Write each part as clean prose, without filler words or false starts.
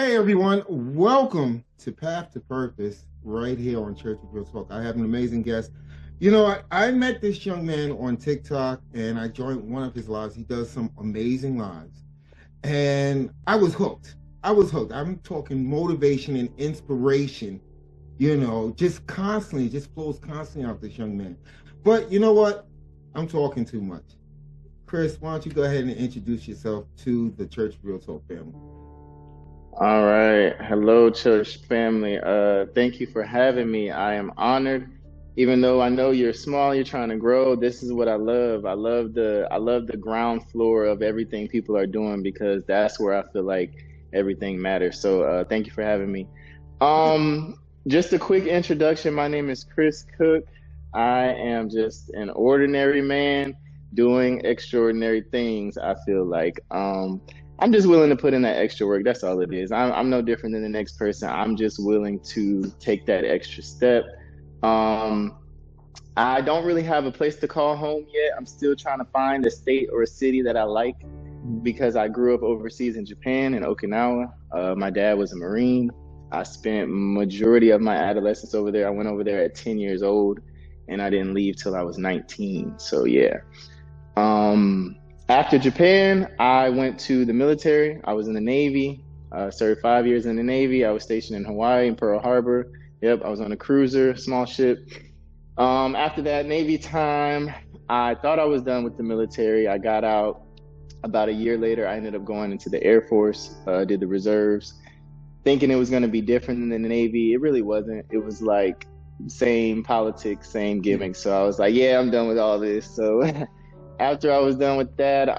Hey everyone, welcome to Path to Purpose right here on Church of Real Talk. I have an amazing guest. I met this young man on TikTok and I joined one of his lives. He does some amazing lives. And I was hooked. I was hooked. I'm talking motivation and inspiration, just constantly, just flows constantly out of this young man. But you know what? I'm talking too much. Chris, why don't you go ahead and introduce yourself to the Church of Real Talk family? All right. Hello, church family. Thank you for having me. I am honored. Even though I know you're small, you're trying to grow. This is what I love. I love the ground floor of everything people are doing because that's where I feel like everything matters. So thank you for having me. Just a quick introduction. My name is Chris Cooke. I am just an ordinary man doing extraordinary things, I feel like. I'm just willing to put in that extra work. That's all it is. I'm no different than the next person. I'm just willing to take that extra step. Um, I don't really have a place to call home yet. I'm still trying to find a state or a city that I like because I grew up overseas in Japan, in Okinawa. My dad was a Marine. I spent majority of my adolescence over there. I went over there at 10 years old, and I didn't leave till I was 19. So yeah. Um, After Japan, I went to the military. I was in the Navy. Served 5 years in the Navy. I was stationed in Hawaii, in Pearl Harbor. Yep, I was on a cruiser, small ship. After that Navy time, I thought I was done with the military. I got out about a year later. I ended up going into the Air Force, did the reserves, thinking it was going to be different than the Navy. It really wasn't. It was like same politics, same gimmick. So I was like, yeah, I'm done with all this. So after I was done with that,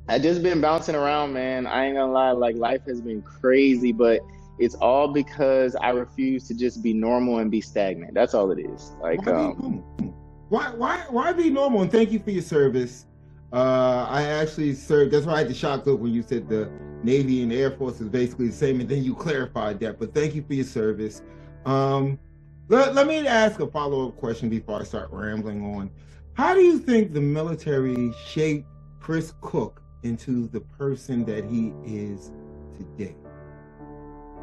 I just been bouncing around, man. I ain't gonna lie, like life has been crazy, but it's all because I refuse to just be normal and be stagnant. That's all it is. Like, Why be normal? Why be normal? And thank you for your service. I actually served. That's why I had the shock look when you said the Navy and the Air Force is basically the same, and then you clarified that. But thank you for your service. Um, let me ask a follow-up question before I start rambling on. How do you think the military shaped Chris Cooke into the person that he is today?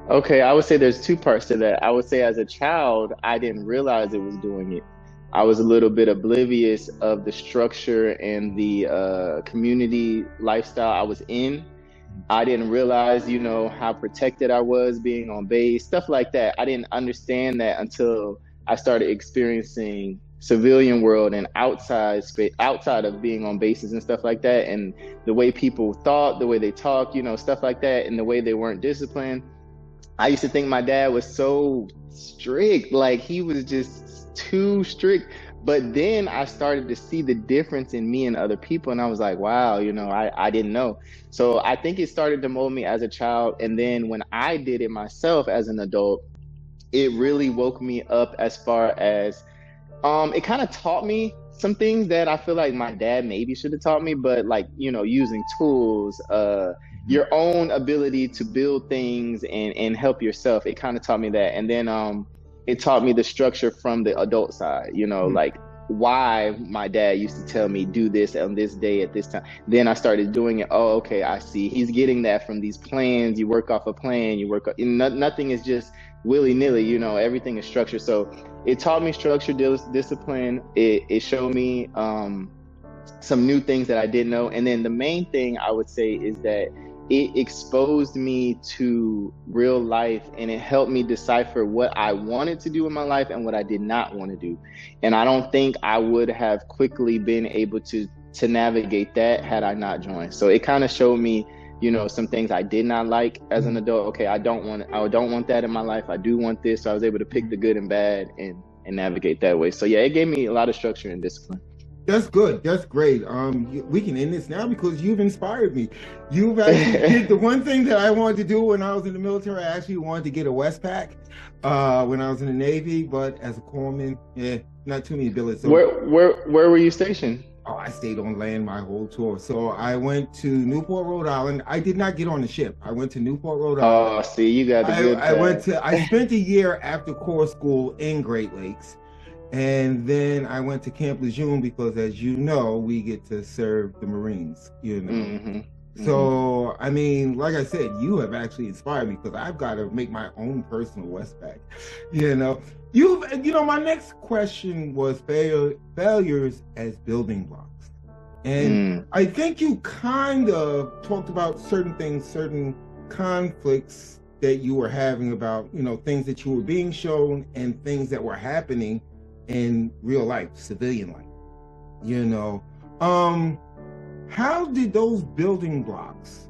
okay, I would say there's two parts to that. I would say as a child, I didn't realize it was doing it. I was a little bit oblivious of the structure and the community lifestyle I was in. I didn't realize, how protected I was being on base, stuff like that. I didn't understand that until I started experiencing civilian world and outside space, outside of being on bases and stuff like that, and the way people thought, the way they talked, stuff like that, and the way they weren't disciplined. I used to think my dad was so strict, like he was just too strict. But then I started to see the difference in me and other people, and I was like, wow, I didn't know. So I think it started to mold me as a child. And then when I did it myself as an adult, it really woke me up as far as it kind of taught me some things that I feel like my dad maybe should have taught me, but like, using tools, your own ability to build things and help yourself. It kind of taught me that. And then it taught me the structure from the adult side, like why my dad used to tell me do this on this day at this time. Then I started doing it. Oh, okay, I see. He's getting that from these plans. You work off a plan, nothing is just willy-nilly, everything is structured. So it taught me structure, discipline. It showed me some new things that I didn't know. And then the main thing I would say is that it exposed me to real life, and it helped me decipher what I wanted to do in my life and what I did not want to do. And I don't think I would have quickly been able to navigate that had I not joined. So it kind of showed me, some things I did not like as an adult. Okay, I don't want that in my life. I do want this. So I was able to pick the good and bad and navigate that way. So yeah, it gave me a lot of structure and discipline. That's good. That's great. We can end this now because you've inspired me. You've actually did the one thing that I wanted to do when I was in the military. I actually wanted to get a Westpac when I was in the Navy, but as a corpsman, not too many billets. So, Where were you stationed? oh, I stayed on land my whole tour. So I went to Newport, Rhode Island. I did not get on the ship. I went to Newport, Rhode Island. Oh, see, you got the good I spent a year after corps school in Great Lakes. And then I went to Camp Lejeune because, as you know, we get to serve the Marines, hmm Hmm. So, I mean, like I said, you have actually inspired me because I've got to make my own personal Westpac. You know, my next question was failures as building blocks. And Mm. I think you kind of talked about certain things, certain conflicts that you were having about, things that you were being shown and things that were happening in real life, civilian life, you know. Um, how did those building blocks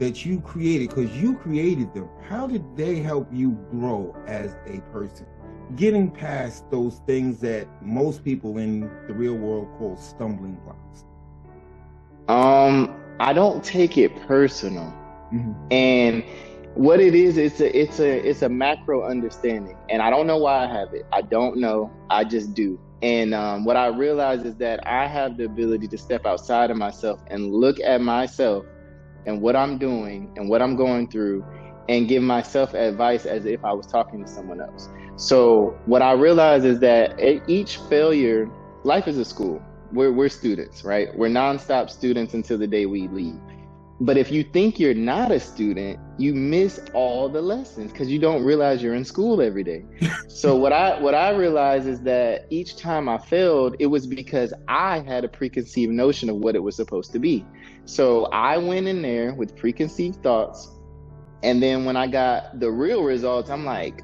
that you created, because you created them, how did they help you grow as a person? Getting past those things that most people in the real world call stumbling blocks. I don't take it personal. Mhm. And what it is, it's a macro understanding. And I don't know why I have it. I don't know. I just do. And what I realize is that I have the ability to step outside of myself and look at myself and what I'm doing and what I'm going through and give myself advice as if I was talking to someone else. So what I realize is that at each failure, life is a school. We're students, right? We're nonstop students until the day we leave. But if you think you're not a student, you miss all the lessons because you don't realize you're in school every day. So what I realized is that each time I failed, it was because I had a preconceived notion of what it was supposed to be. So I went in there with preconceived thoughts, and then when I got the real results, I'm like,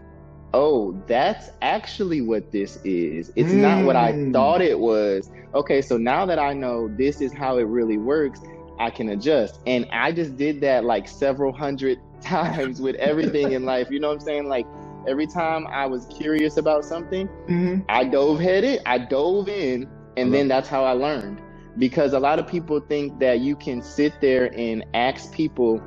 oh, that's actually what this is. It's not what I Mm. thought it was. Okay, so now that I know this is how it really works, I can adjust. And I just did that like several hundred times with everything in life. You know what I'm saying? Like every time I was curious about something, Mhm. I dove in, I and love then it. that's how I learned. Because a lot of people think that you can sit there and ask people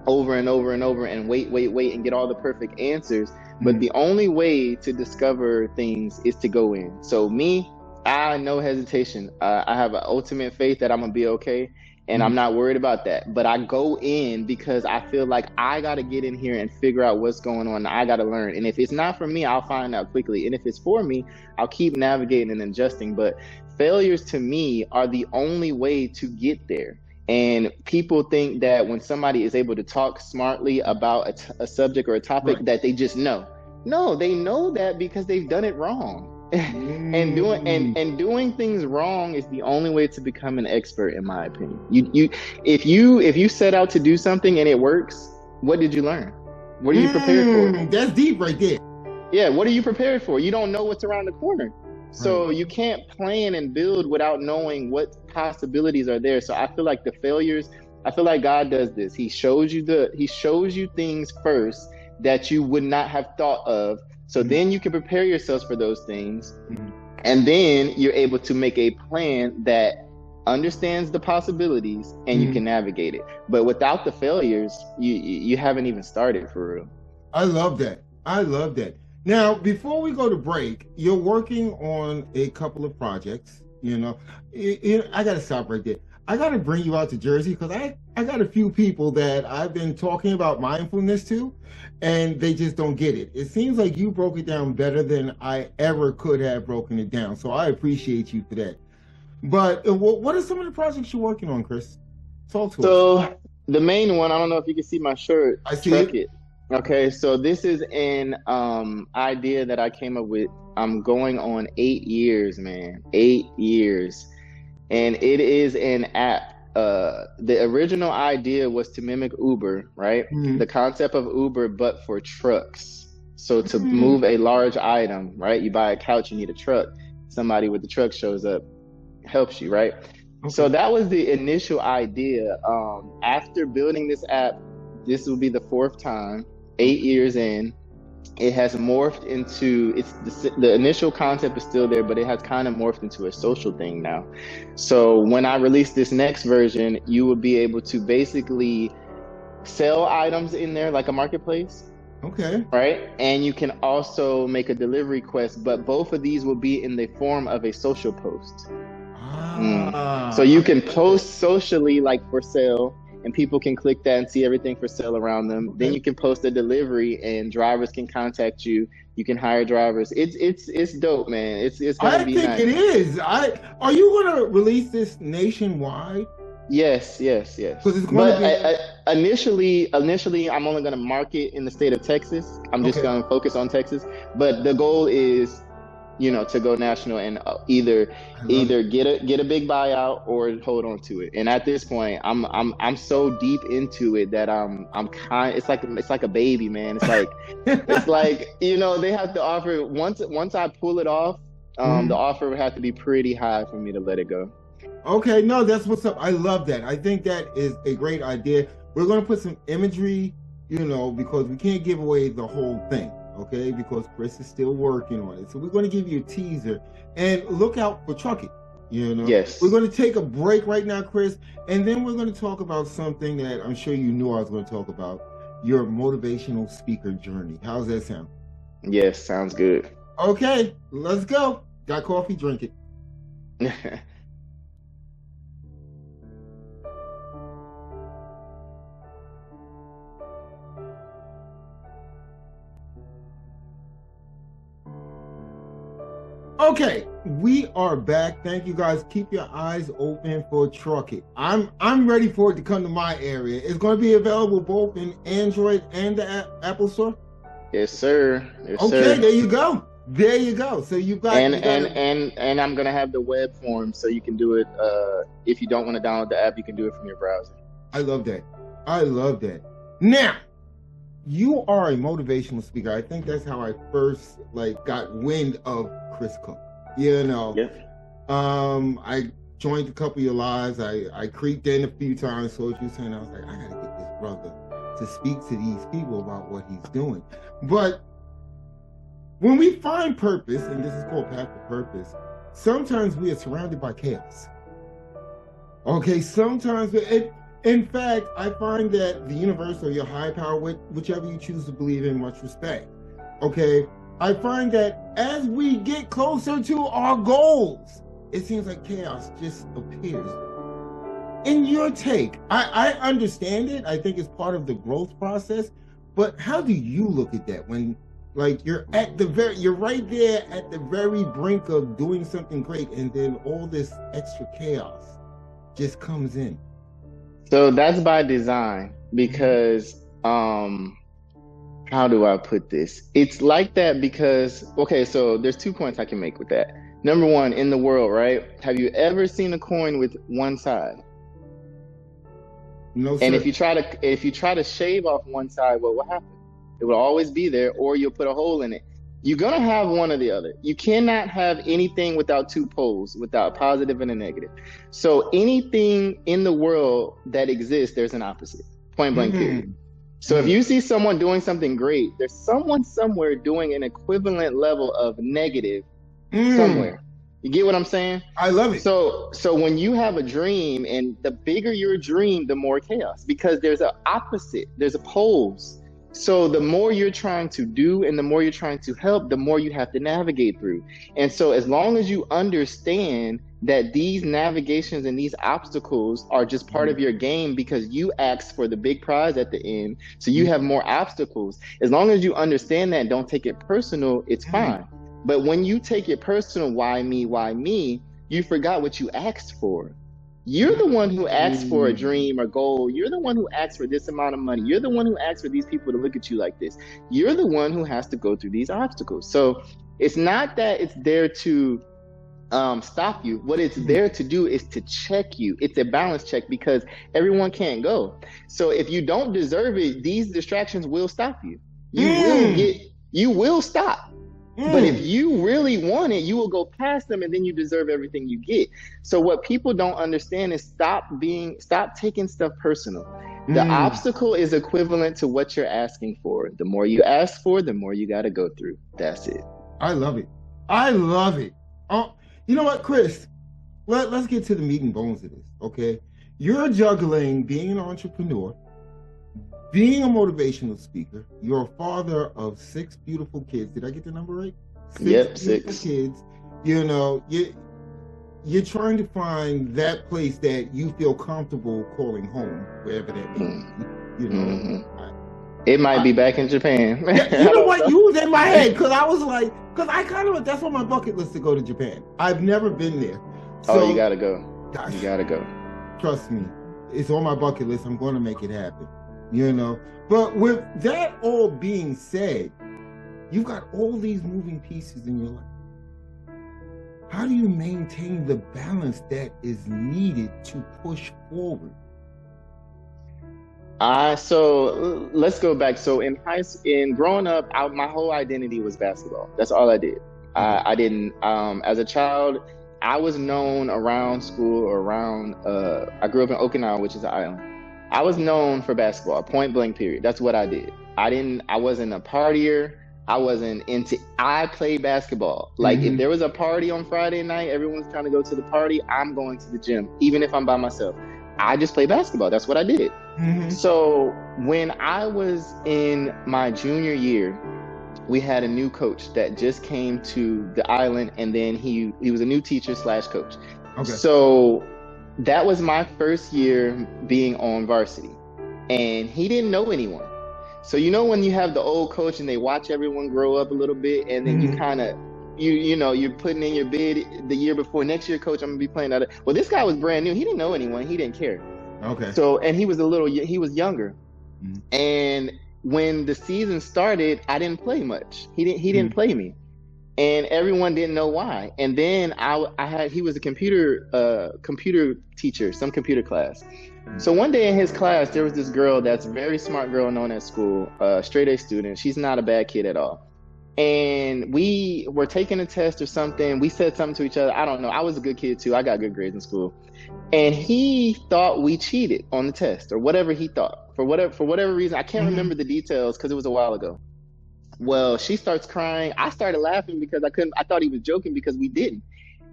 over and over and over and wait and get all the perfect answers. But Mhm. the only way to discover things is to go in. So me, I no hesitation. I have an ultimate faith that I'm gonna be okay, and I'm Mhm. not worried about that. But I go in because I feel like I gotta get in here and figure out what's going on. I gotta learn. And if it's not for me, I'll find out quickly. And if it's for me, I'll keep navigating and adjusting. But failures to me are the only way to get there. And people think that when somebody is able to talk smartly about a subject or a topic, Right. that they just know. No, they know that because they've done it wrong. And Mm. doing things wrong is the only way to become an expert, in my opinion. If you set out to do something and it works, what did you learn? What are you prepared for? That's deep right there. Yeah, what are you prepared for? You don't know what's around the corner. Right. So you can't plan and build without knowing what possibilities are there. So I feel like the failures, I feel like God does this. He shows you things first that you would not have thought of. So Mhm. then you can prepare yourselves for those things. Mhm. And then you're able to make a plan that understands the possibilities and you Mhm. can navigate it. But without the failures, you haven't even started for real. I love that. I love that. Now, before we go to break, you're working on a couple of projects. I got to stop right there. I got to bring you out to Jersey because I got a few people that I've been talking about mindfulness to, and they just don't get it. It seems like you broke it down better than I ever could have broken it down. So I appreciate you for that. But what are some of the projects you're working on, Chris? Talk to us. So the main one, I don't know if you can see my shirt, I see Truck it. It. Okay, so this is an idea that I came up with. I'm going on 8 years, man. 8 years. And it is an app. The original idea was to mimic Uber, right? The Mhm. concept of Uber, but for trucks. So to Mm. move a large item, right? You buy a couch, you need a truck. Somebody with the truck shows up, helps you, right? So Okay. that was the initial idea. After building this app, this will be the fourth time, eight Okay. years in. It has morphed into the initial concept is still there, but it has kind of morphed into a social thing now. So when I release this next version, you will be able to basically sell items in there like a marketplace, Okay. right? And you can also make a delivery request, but both of these will be in the form of a social post. Mm. So Ah, I you can like that. post socially, like for sale, and people can click that and see everything for sale around them. Then Okay. you can post a delivery, and drivers can contact you. You can hire drivers. It's dope, man. It's gonna I be think it nice. is. Are you going to release this nationwide? Yes, yes, Because yes. it's going to But be initially, I'm only going to market in the state of Texas. I'm just okay. going to focus on Texas. But the goal is, to go national and I love it. either get a big buyout or hold on to it. And at this point, I'm so deep into it that I'm kind. It's like a baby, man. It's like they have to offer once I pull it off. The Mhm. offer would have to be pretty high for me to let it go. Okay, no, that's what's up. I love that. I think that is a great idea. We're going to put some imagery, because we can't give away the whole thing, okay? Because Chris is still working on it. So we're going to give you a teaser and look out for Truck It. We're Yes. going to take a break right now, Chris, and then we're going to talk about something that I'm sure you knew I was going to talk about, your motivational speaker journey. How's that sound? Yes, sounds good. Okay, let's go. Got coffee? Drink it. Okay, we are back. Thank you guys. Keep your eyes open for Truck It. I'm ready for it to come to my area. It's going to be available both in Android and the Apple Store. Yes, sir. Yes, Okay, sir. there you go. There you go. So And you got and it. and I'm gonna have the web form so you can do it. If you don't want to download the app, you can do it from your browser. I love that. I love that. Now, you are a motivational speaker. I think that's how I first got wind of Chris Cooke. Yep. I joined a couple of your lives. I creeped in a few times, so what you were saying, I was like, I gotta get this brother to speak to these people about what he's doing. But when we find purpose, and this is called Path to Purpose, sometimes we are surrounded by chaos. Okay, sometimes in fact, I find that the universe or your high power, whichever you choose to believe in, much respect. Okay, I find that as we get closer to our goals, it seems like chaos just appears. In your take, I understand it. I think it's part of the growth process. But how do you look at that when, you're right there at the very brink of doing something great, and then all this extra chaos just comes in? So that's by design because how do I put this? It's like that because okay, so there's 2 points I can make with that. Number one, in the world, right? Have you ever seen a coin with one side? No, And sir. if you try to shave off one side, what will happen? It will always be there, or you'll put a hole in it. You're gonna have one or the other. You cannot have anything without two poles, without a positive and a negative. So anything in the world that exists, there's an opposite. Point blank, period. So if you see someone doing something great, there's someone somewhere doing an equivalent level of negative somewhere. You get what I'm saying? I love it. So when you have a dream, and the bigger your dream, the more chaos, because there's an opposite, there's a poles. So the more you're trying to do and the more you're trying to help, the more you have to navigate through. And so as long as you understand that these navigations and these obstacles are just part of your game because you asked for the big prize at the end, so you have more obstacles. As long as you understand that, don't take it personal, it's fine. But when you take it personal, why me, you forgot what you asked for. You're the one who asked for a dream or goal. You're the one who asked for this amount of money. You're the one who asked for these people to look at you like this. You're the one who has to go through these obstacles. So it's not that it's there to stop you. What it's there to do is to check you. It's a balance check because everyone can't go. So if you don't deserve it, these distractions will stop you. You will stop. But if you really want it, you will go past them, and then you deserve everything you get. So what people don't understand is stop taking stuff personal. The obstacle is equivalent to what you're asking for. The more you ask for, the more you got to go through. That's it. I love it. I love it. Oh, you know what, Chris? Let's get to the meat and bones of this, okay? You're juggling being an entrepreneur, being a motivational speaker. You're a father of 6 beautiful kids. Did I get the number right? 6 kids. You're trying to find that place that you feel comfortable calling home, wherever that may be. It might be back in Japan. You know what? You was in my head because I was like, that's on my bucket list to go to Japan. I've never been there. So, you gotta go. Gosh. You gotta go. trust me, it's on my bucket list. I'm going to make it happen, you know. But with that all being said, you've got all these moving pieces in your life. How do you maintain the balance that is needed to push forward? So let's go back. So in growing up, my whole identity was basketball. That's all I did. I didn't, as a child, I was known around school or around, I grew up in Okinawa, which is an island. I was known for basketball, point blank period. That's what I did. I wasn't a partier. I played basketball. Like if there was a party on Friday night, everyone's trying to go to the party, I'm going to the gym, even if I'm by myself. I just play basketball. That's what I did. So when I was in my junior year, we had a new coach that just came to the island, and then he was a new teacher / coach. Okay. So that was my first year being on varsity, and he didn't know anyone. So you know when you have the old coach and they watch everyone grow up a little bit, and then you kind of you're putting in your bid the year before, next year, coach, I'm gonna be playing that. Well, this guy was brand new. He didn't know anyone. He didn't care. Okay. So, and he was younger. And when the season started, I didn't play much. He didn't play me, and everyone didn't know why. And then he was a computer teacher, some computer class. So one day in his class, there was this girl that's a very smart girl known at school, straight A student. She's not a bad kid at all. And we were taking a test or something. We said something to each other. I don't know. I was a good kid too. I got good grades in school. And he thought we cheated on the test or whatever he thought. For whatever reason, I can't remember the details because it was a while ago. Well, she starts crying. I started laughing because I thought he was joking because we didn't.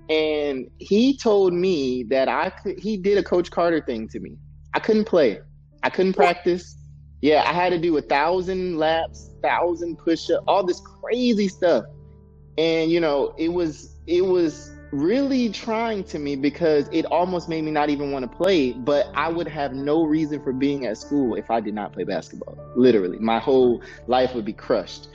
And he told me that he did a Coach Carter thing to me. I couldn't play. I couldn't practice. Yeah, I had to do 1,000 laps, 1,000 push-ups, all this crazy stuff. And, it was really trying to me because it almost made me not even want to play, but I would have no reason for being at school if I did not play basketball. Literally, my whole life would be crushed.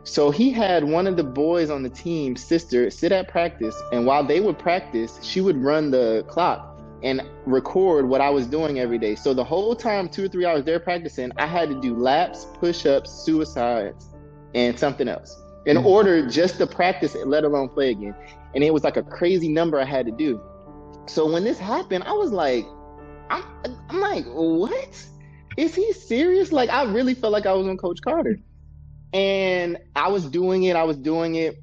So he had one of the boys on the team's sister sit at practice, and while they would practice, she would run the clock and record what I was doing every day. So the whole time, 2 or 3 hours they're practicing, I had to do laps, push-ups, suicides, and something else in order just to practice it, let alone play again. And it was like a crazy number I had to do. So when this happened, I was like, I'm like, what? Is he serious? Like, I really felt like I was on Coach Carter. And I was doing it.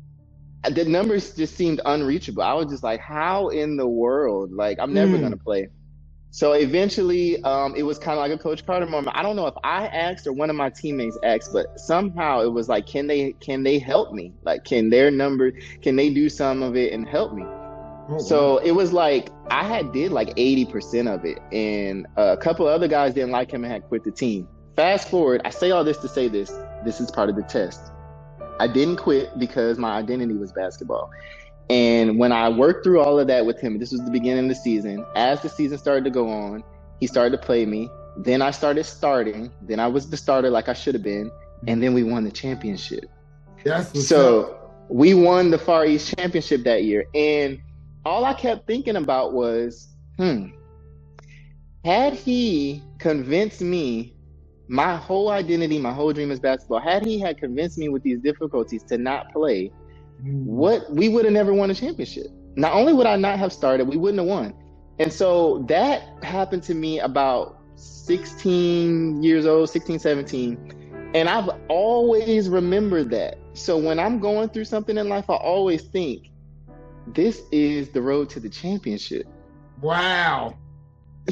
The numbers just seemed unreachable. I was just like, how in the world? Like, I'm never going to play. So eventually, it was kind of like a Coach Carter moment. I don't know if I asked or one of my teammates asked, but somehow it was like, can they help me? Like, can they do some of it and help me? Oh, so it was like, I did like 80% of it. And a couple of other guys didn't like him and had quit the team. Fast forward, I say all this to say this. This is part of the test. I didn't quit because my identity was basketball. And when I worked through all of that with him, this was the beginning of the season. As the season started to go on, he started to play me. Then I started starting. Then I was the starter like I should have been. And then we won the championship. We won the Far East Championship that year. And all I kept thinking about was, had he convinced me, my whole identity, my whole dream is basketball, had he had convinced me with these difficulties to not play, we would have never won a championship. Not only would I not have started, we wouldn't have won. And so that happened to me about 16 years old, 16, 17. And I've always remembered that. So when I'm going through something in life, I always think, this is the road to the championship. Wow.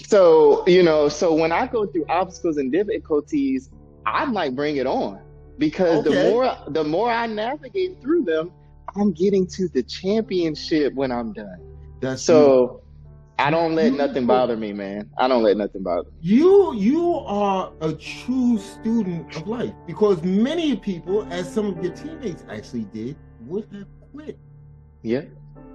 So, so when I go through obstacles and difficulties, I might bring it on because the more I navigate through them, I'm getting to the championship when I'm done. I don't let nothing bother me, man. I don't let nothing bother me. You are a true student of life because many people, as some of your teammates actually did, would have quit. Yeah.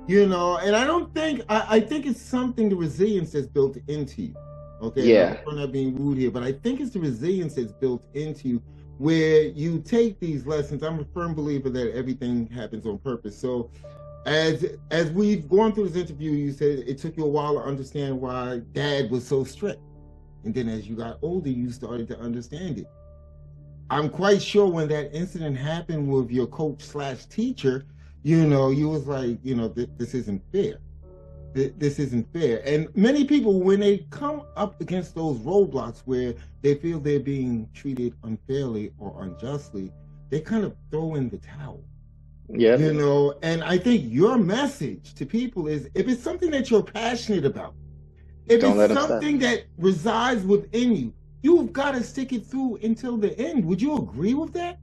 And I think it's something, the resilience that's built into you. Okay. Yeah. I'm not being rude here, but I think it's the resilience that's built into you where you take these lessons. I'm a firm believer that everything happens on purpose. So As we've gone through this interview, you said it took you a while to understand why dad was so strict. And then as you got older, you started to understand it. I'm quite sure when that incident happened with your coach slash teacher, you know, you was like, you know, this isn't fair. This isn't fair. And many people, when they come up against those roadblocks where they feel they're being treated unfairly or unjustly, they kind of throw in the towel. Yeah. You know, and I think your message to people is, if it's something that you're passionate about, if it's something that resides within you, you've got to stick it through until the end. Would you agree with that?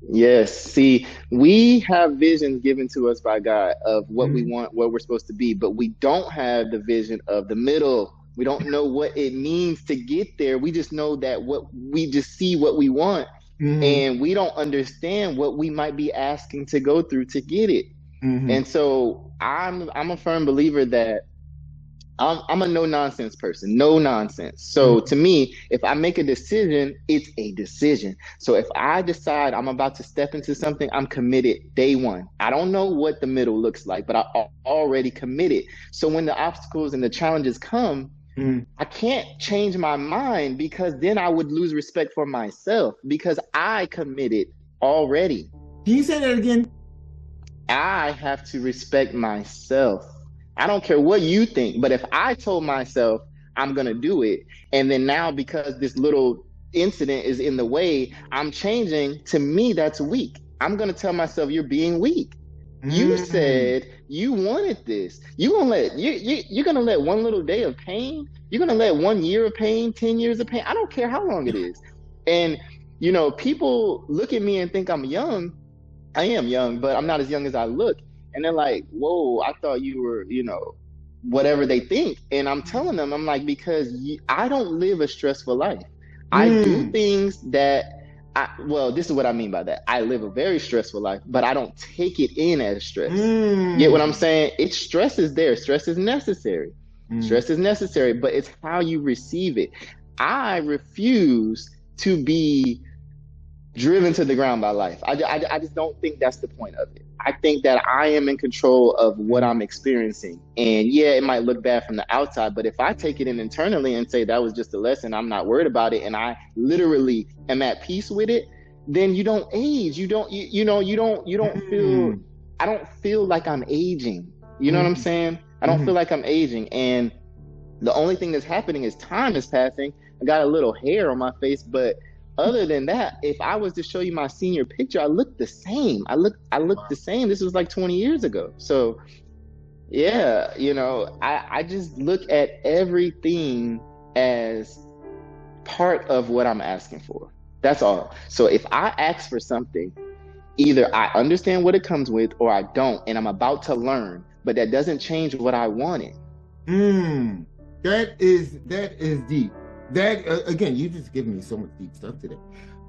Yes. See, we have visions given to us by God of what we want, what we're supposed to be, but we don't have the vision of the middle. We don't know what it means to get there. We just know that we just see what we want, and we don't understand what we might be asking to go through to get it. And so I'm a firm believer that I'm a no nonsense person, no nonsense. So to me, if I make a decision, it's a decision. So if I decide I'm about to step into something, I'm committed day one. I don't know what the middle looks like, but I'm already committed. So when the obstacles and the challenges come, I can't change my mind, because then I would lose respect for myself, because I committed already. Can you say that again? I have to respect myself. I don't care what you think, but if I told myself I'm going to do it, and then now because this little incident is in the way, I'm changing, to me, that's weak. I'm going to tell myself, you're being weak. You said you wanted this. You're going to let one little day of pain, you're going to let 1 year of pain, 10 years of pain. I don't care how long it is. And, you know, people look at me and think I'm young. I am young, but I'm not as young as I look. And they're like, whoa, I thought you were, you know, whatever they think. And I'm telling them, I'm like, because I don't live a stressful life. I do things that, this is what I mean by that. I live a very stressful life, but I don't take it in as stress. Get what I'm saying? Stress is there. Stress is necessary. Stress is necessary, but it's how you receive it. I refuse to be driven to the ground by life. I just don't think that's the point of it. I think that I am in control of what I'm experiencing. And yeah, it might look bad from the outside, but if I take it in internally and say that was just a lesson, I'm not worried about it, and I literally am at peace with it, then you don't age. You don't feel, I don't feel like I'm aging. You know what I'm saying? I don't feel like I'm aging. And the only thing that's happening is time is passing. I got a little hair on my face, but other than that, if I was to show you my senior picture, I look the same. I look the same. This was like 20 years ago. So yeah, you know, I just look at everything as part of what I'm asking for. That's all. So if I ask for something, either I understand what it comes with or I don't, and I'm about to learn, but that doesn't change what I wanted. That is deep. That again, you just giving me so much deep stuff today.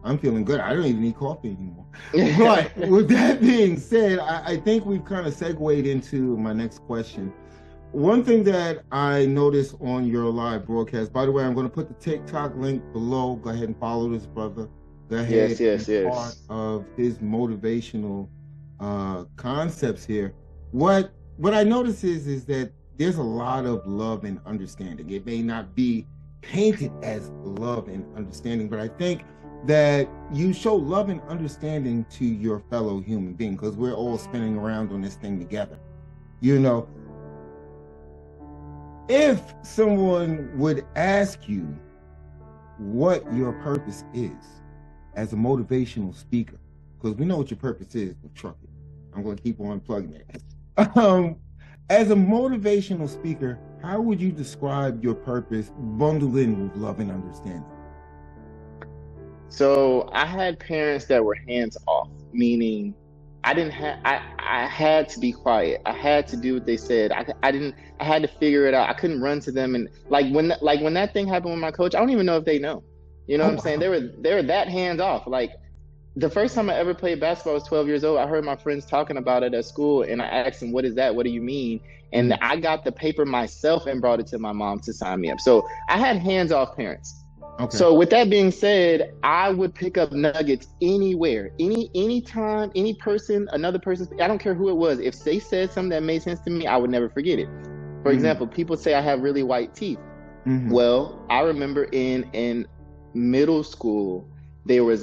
I'm feeling good. I don't even need coffee anymore. But with that being said, I think we've kind of segued into my next question. One thing that I noticed on your live broadcast, by the way, I'm going to put the TikTok link below. Go ahead and follow this brother. Go ahead. Yes. Part of his motivational concepts here. What I notice is that there's a lot of love and understanding. It may not be painted as love and understanding, but I think that you show love and understanding to your fellow human being, because we're all spinning around on this thing together. You know, if someone would ask you what your purpose is as a motivational speaker, because we know what your purpose is with trucking. I'm going to keep on plugging it. As a motivational speaker, how would you describe your purpose bundled in with love and understanding? So I had parents that were hands off, meaning I had to be quiet. I had to do what they said. I had to figure it out. I couldn't run to them. And when that thing happened with my coach, I don't even know if they know. You know what I'm saying? They were that hands off. Like, the first time I ever played basketball, I was 12 years old. I heard my friends talking about it at school, and I asked them, what is that? What do you mean? And I got the paper myself and brought it to my mom to sign me up. So I had hands-off parents. Okay. So with that being said, I would pick up nuggets anywhere, anytime, any person, another person, I don't care who it was. If they said something that made sense to me, I would never forget it. For Mm-hmm. example, people say I have really white teeth. Mm-hmm. Well, I remember in middle school, there was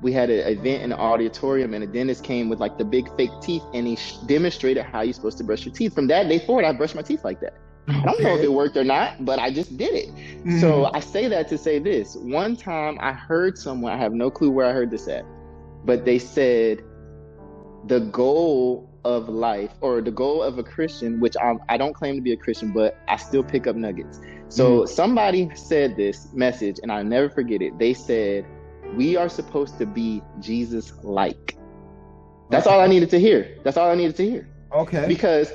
we had an event in the auditorium, and a dentist came with like the big fake teeth, and he demonstrated how you're supposed to brush your teeth. From that day forward, I brushed my teeth like that. I don't know if Okay. it worked or not, but I just did it. So Mm-hmm. I say that to say this. One time I heard someone, I have no clue where I heard this at, but they said the goal of life, or the goal of a Christian, which I don't claim to be a Christian, but I still pick up nuggets. Mm-hmm. So somebody said this message, and I'll never forget it. They said, we are supposed to be Jesus like. That's all I Okay. needed to hear. That's all I needed to hear. Okay. Because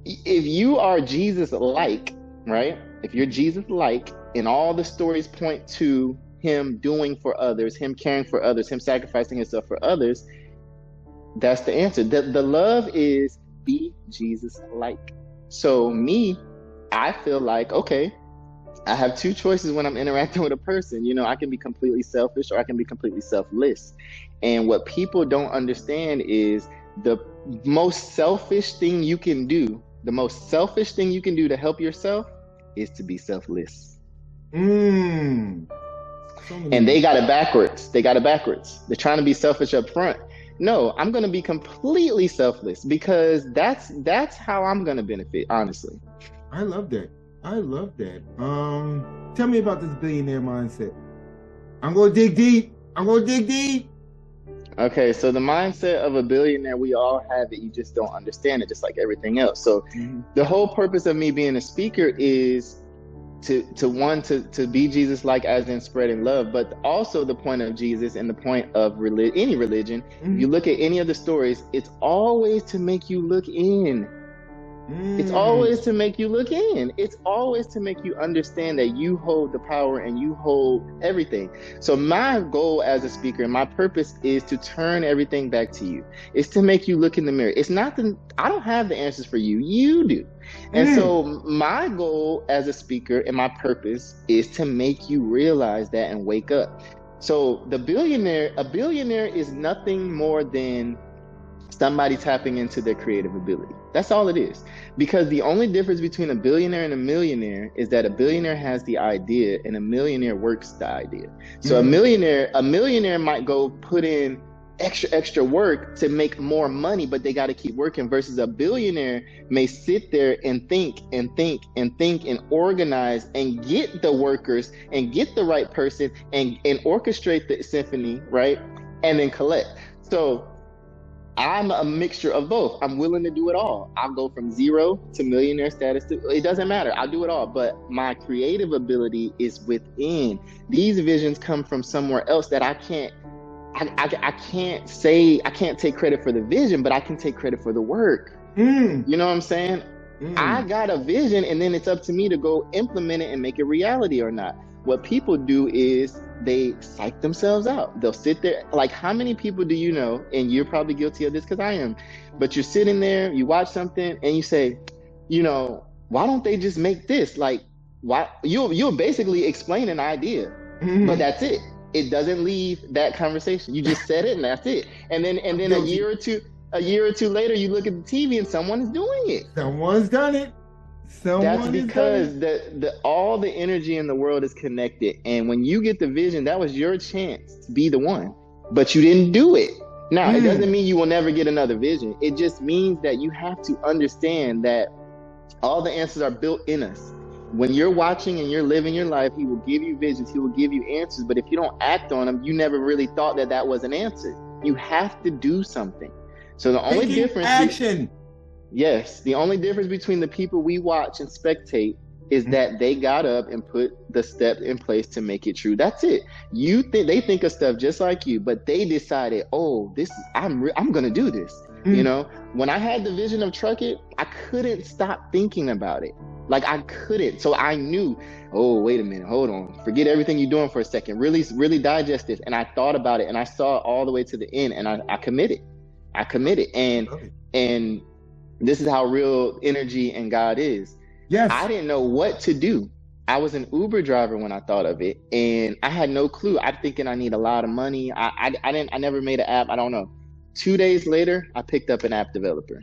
if you are Jesus like, right? If you're Jesus like, and all the stories point to him doing for others, him caring for others, him sacrificing himself for others, that's the answer. The love is be Jesus like. So me, I feel like, okay, I have two choices when I'm interacting with a person. I can be completely selfish, or I can be completely selfless. And what people don't understand is the most selfish thing you can do, the most selfish thing you can do to help yourself is to be selfless. Mm. So And many. they got it backwards. They got it backwards. They're trying to be selfish up front. No, I'm going to be completely selfless, because that's how I'm going to benefit, honestly. I love that. I love that. Tell me about this billionaire mindset. I'm gonna dig deep. I'm gonna dig deep. Okay, so the mindset of a billionaire, we all have it. You just don't understand it, just like everything else. So Mm-hmm. the whole purpose of me being a speaker is to be Jesus like, as in spreading love, but also the point of Jesus and the point of any religion. If Mm-hmm. you look at any of the stories, it's always to make you look in. It's always Mm. to make you look in. It's always to make you understand that you hold the power and you hold everything. So my goal as a speaker and my purpose is to turn everything back to you. It's to make you look in the mirror. It's not I don't have the answers for you. You do. And Mm. so my goal as a speaker and my purpose is to make you realize that and wake up. So a billionaire is nothing more than somebody tapping into their creative ability. That's all it is. Because the only difference between a billionaire and a millionaire is that a billionaire has the idea and a millionaire works the idea. So Mm. a millionaire might go put in extra work to make more money, but they got to keep working, versus a billionaire may sit there and think and think and think and organize and get the workers and get the right person and orchestrate the symphony, right? And then collect. So I'm a mixture of both. I'm willing to do it all. I'll go from zero to millionaire status. It doesn't matter. I'll do it all. But my creative ability is within. These visions come from somewhere else that I can't. I can't say. I can't take credit for the vision, but I can take credit for the work. Mm. You know what I'm saying? I Mm. got a vision, and then it's up to me to go implement it and make it reality or not. What people do is they psych themselves out. They'll sit there. Like, how many people do you know, and you're probably guilty of this because I am, but you're sitting there, you watch something and you say, why don't they just make this? Like, why you'll basically explain an idea, but Mm. that's it. It doesn't leave that conversation. You just said it and that's it. And then a Guilty. year or two later, you look at the TV and someone is doing it. Someone's done it. That's Someone has done it. because all the energy in the world is connected. And when you get the vision, that was your chance to be the one, but you didn't do it. Now, it doesn't Mm. mean you will never get another vision. It just means that you have to understand that all the answers are built in us. When you're watching and you're living your life, he will give you visions, he will give you answers. But if you don't act on them, you never really thought that was an answer. You have to do something. So the only Taking difference action. Yes, the only difference between the people we watch and spectate is that they got up and put the step in place to make it true. That's it. They think of stuff just like you, but they decided, oh, I'm gonna do this. Mm. When I had the vision of Truck It, I couldn't stop thinking about it. Like, I couldn't. So I knew, oh, wait a minute, hold on, forget everything you're doing for a second. Really, really digest this. And I thought about it, and I saw it all the way to the end, and I committed. I committed, Okay. and this is how real energy and God is. Yes. I didn't know what to do. I was an Uber driver when I thought of it, and I had no clue. I'm thinking I need a lot of money. I never made an app. I don't know. 2 days later, I picked up an app developer,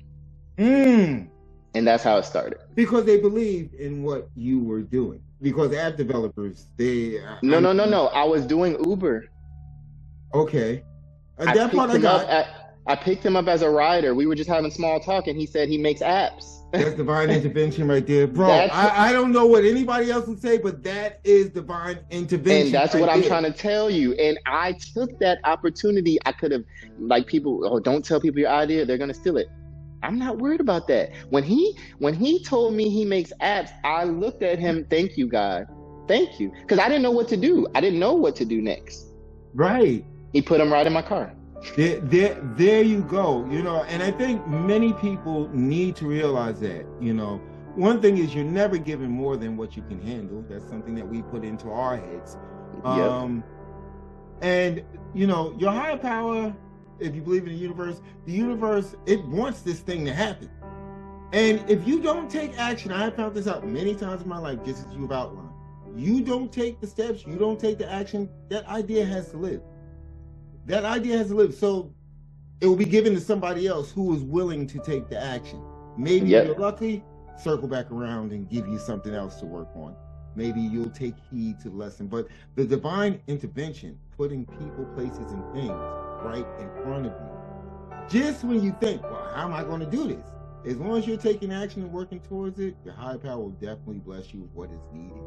Mm. and that's how it started. Because they believed in what you were doing. Because app developers, No, no, no, no. I was doing Uber. Okay. I That part picked I him up got. I picked him up as a rider. We were just having small talk, and he said he makes apps. That's divine intervention right there. Bro, That's I don't know what anybody else would say, but that is divine intervention. And that's right what I'm there. trying to tell you. And I took that opportunity. I could have, like, people, oh, don't tell people your idea, they're gonna steal it. I'm not worried about that. When he told me he makes apps, I looked at him, thank you, God. Thank you. Because I didn't know what to do. I didn't know what to do next. Right. He put them right in my car. There you go. And I think many people need to realize that. One thing is you're never given more than what you can handle. That's something that we put into our heads. Yep. And your higher power, if you believe in the universe, it wants this thing to happen. And if you don't take action, I have found this out many times in my life, just as you've outlined. You don't take the steps, you don't take the action, that idea has to live. That idea has to live. So it will be given to somebody else who is willing to take the action. Maybe Yep. you're lucky, circle back around and give you something else to work on. Maybe you'll take heed to the lesson. But the divine intervention, putting people, places, and things right in front of you. Just when you think, well, how am I going to do this? As long as you're taking action and working towards it, your higher power will definitely bless you with what is needed.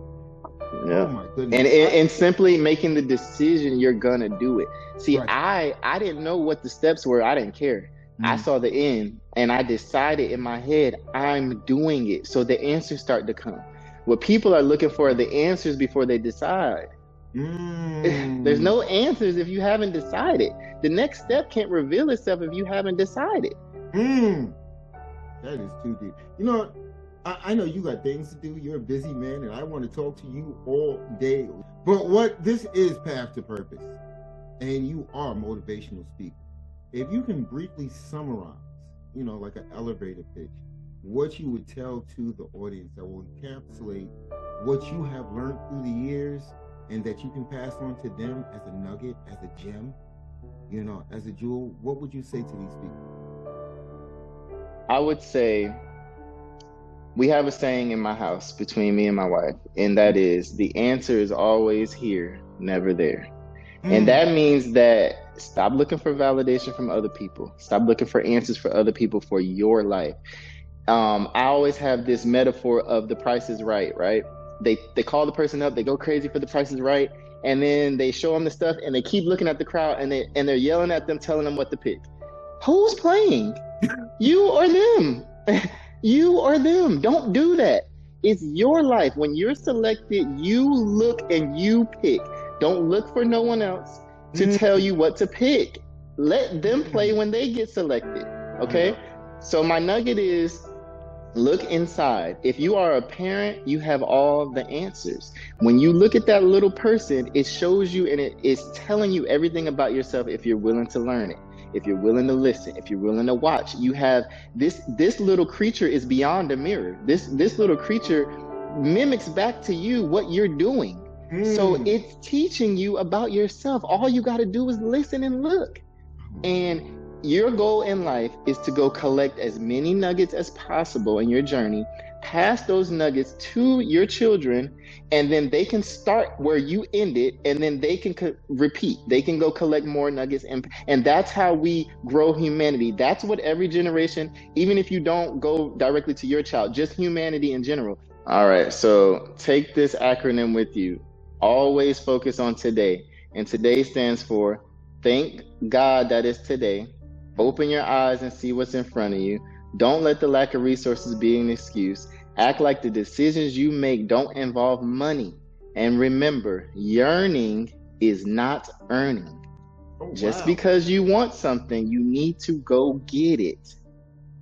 Yeah. Oh my goodness. And simply making the decision, you're gonna do it. See, Right. I didn't know what the steps were. I didn't care. I saw the end, and I decided in my head, I'm doing it. So the answers start to come. What people are looking for are the answers before they decide. There's no answers if you haven't decided. The next step can't reveal itself if you haven't decided. That is too deep. I know you got things to do. You're a busy man, and I want to talk to you all day. But this is Path to Purpose, and you are a motivational speaker. If you can briefly summarize, like an elevator pitch, what you would tell to the audience that will encapsulate what you have learned through the years and that you can pass on to them as a nugget, as a gem, as a jewel, what would you say to these people? I would say, we have a saying in my house between me and my wife, and that is, the answer is always here, never there. And that means that stop looking for validation from other people. Stop looking for answers for other people for your life. I always have this metaphor of The Price is Right, right? They call the person up, they go crazy for The Price is Right, and then they show them the stuff, and they keep looking at the crowd, and they're yelling at them, telling them what to pick. Who's playing? You or them? You or them. Don't do that. It's your life. When you're selected, you look and you pick. Don't look for no one else to tell you what to pick. Let them play when they get selected. Okay? So my nugget is, look inside. If you are a parent, you have all the answers. When you look at that little person, it shows you and it is telling you everything about yourself if you're willing to learn it. If you're willing to listen, if you're willing to watch, you have this little creature is beyond a mirror. This little creature mimics back to you what you're doing. So it's teaching you about yourself. All you got to do is listen and look. And your goal in life is to go collect as many nuggets as possible in your journey, pass those nuggets to your children, and then they can start where you ended, and then they can repeat. They can go collect more nuggets, and that's how we grow humanity. That's what every generation, even if you don't go directly to your child, just humanity in general. All right, so take this acronym with you. Always focus on today. And today stands for thank God that it's today. Open your eyes and see what's in front of you. Don't let the lack of resources be an excuse. Act like the decisions you make don't involve money. And remember, yearning is not earning. Just because you want something, you need to go get it.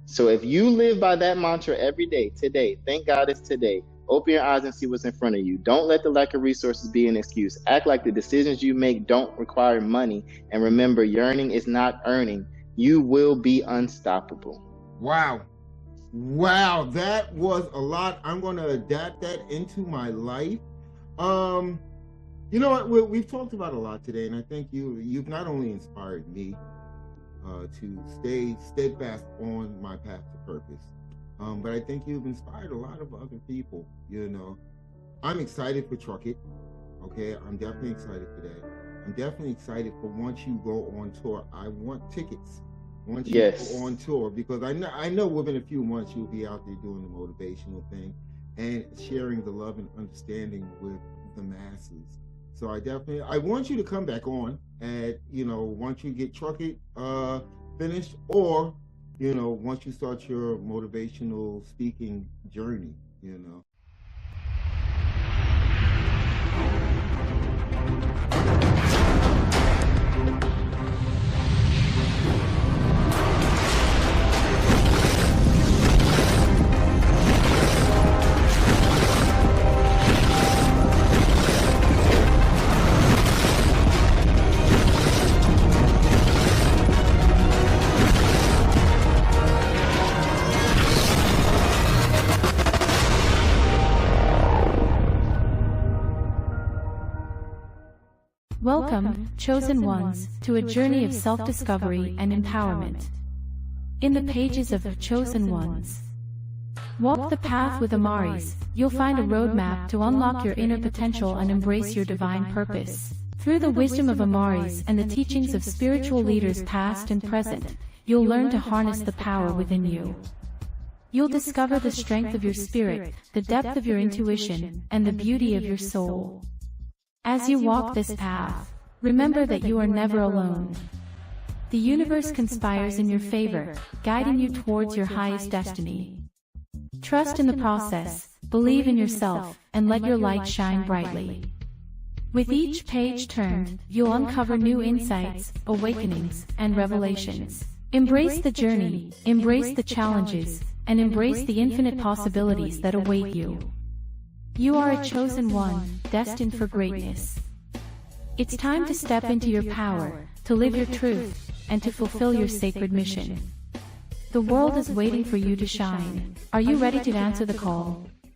So if you live by that mantra every day, today, thank God it's today. Open your eyes and see what's in front of you. Don't let the lack of resources be an excuse. Act like the decisions you make don't require money. And remember, yearning is not earning. You will be unstoppable. Wow. Wow, that was a lot. I'm going to adapt that into my life. You know what? We've talked about a lot today, and I think you've not only inspired me to stay steadfast on my path to purpose, but I think you've inspired a lot of other people. You know, I'm excited for Truck It. Okay, I'm definitely excited for that. I'm definitely excited for once you go on tour. I want tickets once you go on tour, because I know within a few months you'll be out there doing the motivational thing and sharing the love and understanding with the masses. So I want you to come back on at, once you get Truck It finished, or, once you start your motivational speaking journey, Welcome, chosen ones, to a journey of self-discovery and empowerment. In the pages of Chosen Ones, walk the path with Amaris. You'll find a roadmap to unlock your inner potential and embrace your divine purpose. Through the wisdom of Amaris and the teachings of spiritual leaders past and present, you'll learn to harness the power within you. You'll discover the strength of your spirit, the depth of your intuition, and the beauty of your soul. As you walk this path, remember that you are never alone. The universe conspires in your favor, guiding you towards your highest destiny. Trust in the process, believe in yourself, and let your light shine brightly. With each page turned, you'll uncover new insights, awakenings, and revelations. Embrace the journey, embrace the challenges, and embrace the infinite possibilities that await you. You are a chosen one, destined for greatness. It's time to step into your power, to live your truth, and to fulfill your sacred mission. The world is waiting for you to shine. Are you ready to answer the call?